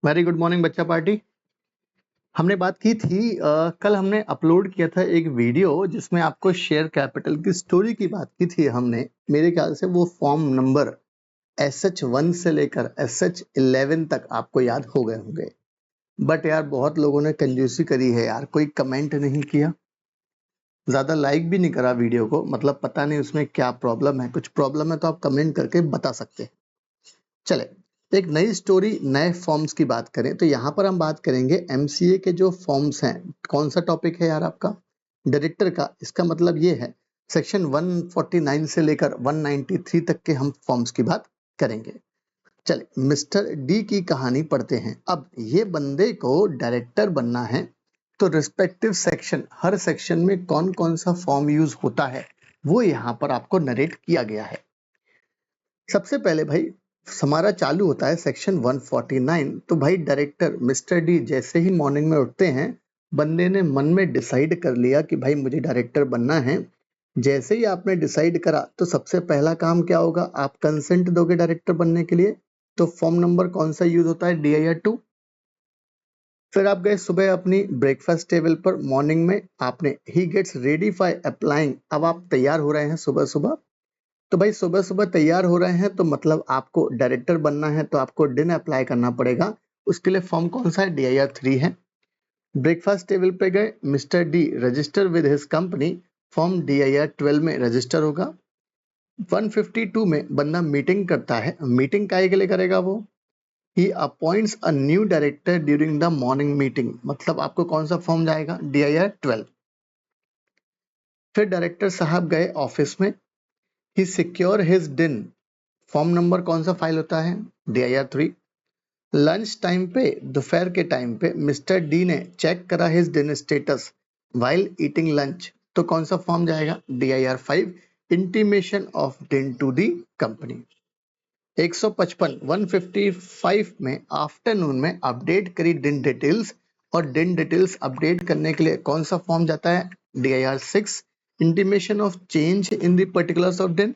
Very good morning बच्चा party. हमने बात की थी कल हमने अपलोड किया था एक वीडियो जिसमें आपको शेयर कैपिटल की स्टोरी की बात की थी हमने। मेरे ख्याल से वो फॉर्म नंबर SH1 से लेकर SH11 तक आपको याद हो गए होंगे। बट यार बहुत लोगों ने कंजूसी करी है यार, कोई कमेंट नहीं किया, ज्यादा लाइक भी नहीं करा वीडियो को। मतलब पता नहीं उसमें क्या प्रॉब्लम है। कुछ प्रॉब्लम है तो आप कमेंट करके बता सकते हैं। चले एक नई स्टोरी नए फॉर्म्स की बात करें तो यहाँ पर हम बात करेंगे MCA के जो फॉर्म्स हैं। कौन सा टॉपिक है यार आपका? डायरेक्टर का। इसका मतलब ये है सेक्शन 149 से लेकर 193 तक के हम फॉर्म्स की बात करेंगे। चले मिस्टर डी की कहानी पढ़ते हैं। अब ये बंदे को डायरेक्टर बनना है तो रिस्पेक्टिव सेक्शन, हर सेक्शन में कौन कौन सा फॉर्म यूज होता है वो यहाँ पर आपको नरेट किया गया है। सबसे पहले भाई हमारा चालू होता है सेक्शन 149। तो भाई डायरेक्टर मिस्टर डी जैसे ही मॉर्निंग में उठते हैं, बंदे ने मन में डिसाइड कर लिया कि भाई मुझे डायरेक्टर बनना है। जैसे ही आपने डिसाइड करा तो सबसे पहला काम क्या होगा? आप कंसेंट दोगे डायरेक्टर बनने के लिए। तो फॉर्म नंबर कौन सा यूज होता है? DIR 2। फिर आप गए सुबह अपनी ब्रेकफास्ट टेबल पर। मॉर्निंग में आपने ही गेट्स रेडी फॉर अप्लाइंग। अब आप तैयार हो रहे हैं सुबह सुबह। तो भाई सुबह सुबह तैयार हो रहे हैं तो मतलब आपको डायरेक्टर बनना है तो आपको डिन अप्लाई करना पड़ेगा। उसके लिए फॉर्म कौन सा है? DIR 3 है। ब्रेकफास्ट टेबल पे गए, mister D register with his company. Form DIR 12 में रजिस्टर होगा। 152 में बंदा मीटिंग करता है। मीटिंग काहे के लिए करेगा वो? He appoints a new director during the morning meeting. मतलब आपको कौन सा फॉर्म जाएगा? DIR 12। फिर डायरेक्टर साहब गए ऑफिस में। ही secure his DIN. Form number कौन सा फाइल होता है? DIR 3। लंच टाइम पे, दोपहर के टाइम पे मिस्टर डी ने चेक करा हिज डिन स्टेटस वाइल ईटिंग लंच। तो कौन सा फॉर्म जाएगा? DIR 5। इंटीमेशन ऑफ डिन टू दी कंपनी। 155 155 में आफ्टरनून में अपडेट करी डिन डिटेल्स। और डिन डिटेल्स अपडेट करने के लिए कौन सा फॉर्म जाता है? DIR 6। Intimation of change in the particulars of डिन।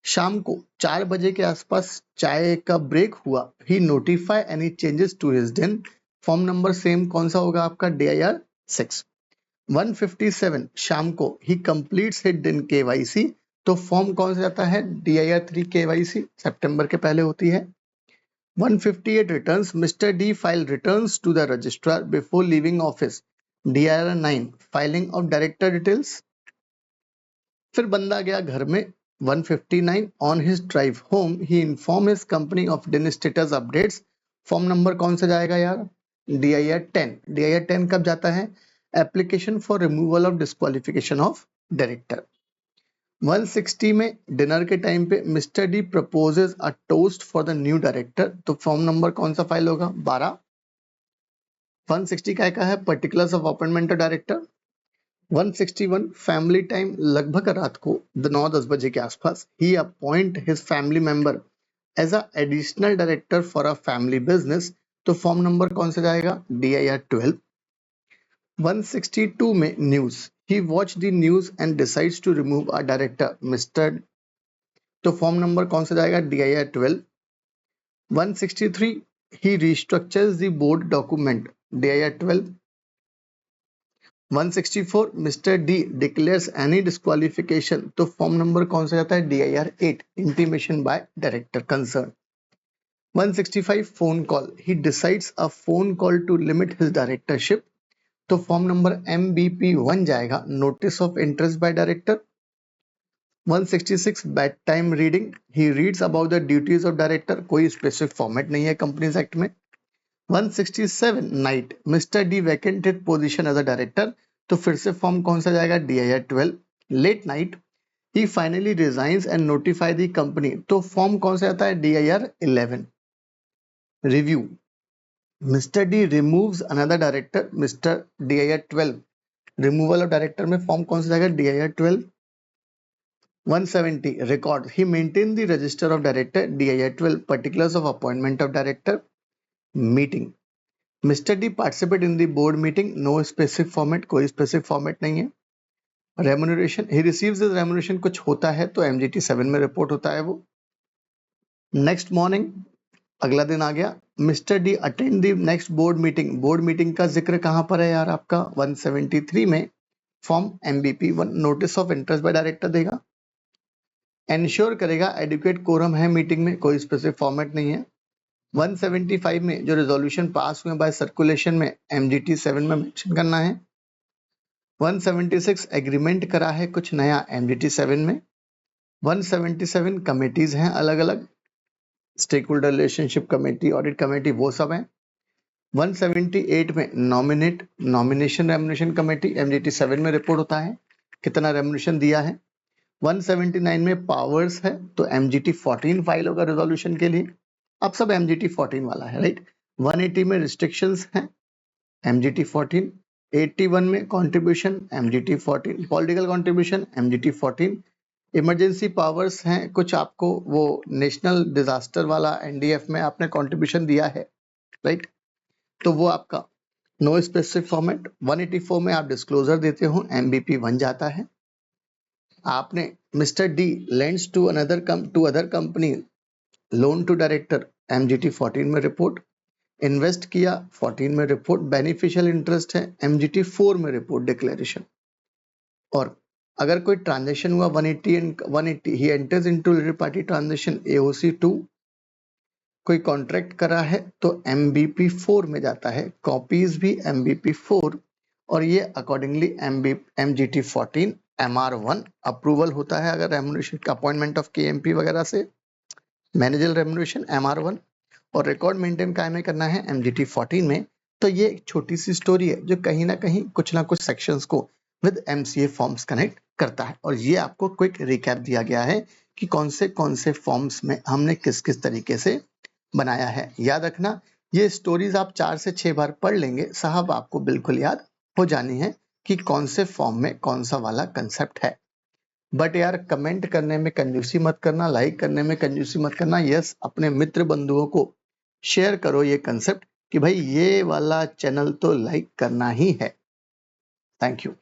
शाम को 4 बजे के आसपास चाय का ब्रेक हुआ। He notify any changes to his DIN. Form number same कौन सा होगा आपका? DIR 6। 157 शाम को he completes his DIN KYC। तो फॉर्म कौन सा जाता है? DIR 3 KYC, सितंबर के पहले होती है। 158 returns, mister D file returns to the registrar before leaving office. DIR 9 filing of director details. फिर बंदा गया घर में। 159 on his drive home he inform his company of DIN status updates. Form number कौन सा जाएगा यार? DIR 10। DIR 10 कब जाता है? Application for removal of disqualification of director. 160 में डिनर के टाइम पे mister D proposes a toast for the new director. तो फॉर्म नंबर कौन सा फाइल होगा? 12। 160 का है particulars of appointment of director. 161 family time, लगभग रात को 9-10 बजे के आसपास। He appoint his family member as a additional director for a family business. तो फॉर्म नंबर कौन सा जाएगा? DIR 12। 162 में news, he watch the news and decides to remove a director mister. तो फॉर्म नंबर कौन सा जाएगा? DIR 12। 163 he restructures the board document. DIR 12। 164 mister D declares any disqualification. तो फॉर्म नंबर कौन सा जाता है? DIR 8। Intimation by director concern. 165 phone call, he decides a phone call to limit his directorship. तो form number MBP 1 जाएगा, notice of interest by director. 166 bed time reading, he reads about the duties of director. कोई specific format नहीं है companies act में। 167 night, mister D vacated position as a director. तो फिर से form कौन सा जाएगा? DIR 12। Late night, he finally resigns and notify the company. तो फॉर्म कौन सा आता है? DIR 11। Review, mister D removes another director. Mister DIR 12। Removal of director में फॉर्म कौन सा जाएगा? DIR 12। 170 record, he maintain the register of director. DIR 12। Particulars of appointment of director. Meeting, mister D participate in the board meeting. No specific format, कोई specific format नहीं है। Remuneration, he receives his remuneration, कुछ होता है तो MGT 7 में report होता है वो। नेक्स्ट मॉर्निंग अगला दिन आ गया, mister D attend the next board meeting. Board meeting का जिक्र कहां पर है यार आपका 173 में, form MBP 1 notice of interest by director देगा, एंश्योर करेगा एडिक्वेट कोरम है मीटिंग में, कोई स्पेसिफिक फॉर्मेट नहीं है। 175 में जो रेजोल्यूशन पास हुए बाय सर्कुलेशन में MGT 7 में मेंशन करना है। 176 एग्रीमेंट करा है कुछ नया MGT 7 में। 177 कमेटीज हैं अलग अलग, stakeholder relationship committee, audit committee, वो सब हैं। 178 में नॉमिनेशन रेम्युनरेशन कमेटी MGT 7 में रिपोर्ट होता है कितना रेम्युनरेशन दिया है। 179 में पावर्स है तो MGT 14 फाइल होगा रेजोल्यूशन के लिए, अब सब MGT 14 वाला है, राइट। 180 में रिस्ट्रिक्शंस हैं MGT 14। 81 में contribution MGT 14, political contribution MGT 14। Emergency powers हैं कुछ, आपको वो नेशनल डिजास्टर वाला NDF में आपने कंट्रीब्यूशन दिया है, राइट, तो वो आपका नो स्पेसिफिक फॉर्मेट। 184 में आप डिस्क्लोजर देते हो MBP 1 जाता है। आपने mister D lends to other company loan to director MGT 14 में रिपोर्ट, इन्वेस्ट किया 14 में रिपोर्ट, बेनिफिशियल इंटरेस्ट है MGT 4 में रिपोर्ट डिक्लेरेशन। और अगर कोई ट्रांजेक्शन हुआ 180 he enters into related party transaction AOC 2, कोई कॉन्ट्रैक्ट करा है तो MBP 4 में जाता है, कॉपीज भी MBP 4, और ये अकॉर्डिंगली MGT 14 MR 1 अप्रूवल होता है अगर रेम्युनरेशन का अपॉइंटमेंट ऑफ KMP वगैरह से, मैनेजर रेम्युनरेशन MR 1, और रिकॉर्ड मेंटेन काय में करना है MGT 14 में। तो ये एक छोटी सी स्टोरी है जो कहीं ना कुछ सेक्शंस को विद MCA फॉर्म्स कनेक्ट करता है, और ये आपको क्विक रिकैप दिया गया है कि कौन से फॉर्म्स में हमने किस किस तरीके से बनाया है। याद रखना, ये स्टोरीज आप 4 से 6 बार पढ़ लेंगे साहब, आपको बिल्कुल याद हो जानी है कि कौन से फॉर्म में कौन सा वाला कंसेप्ट है। बट यार कमेंट करने में कंजूसी मत करना, लाइक करने में कंजूसी मत करना। यस, अपने मित्र बंधुओं को शेयर करो ये कंसेप्ट कि भाई ये वाला चैनल तो लाइक करना ही है। Thank you.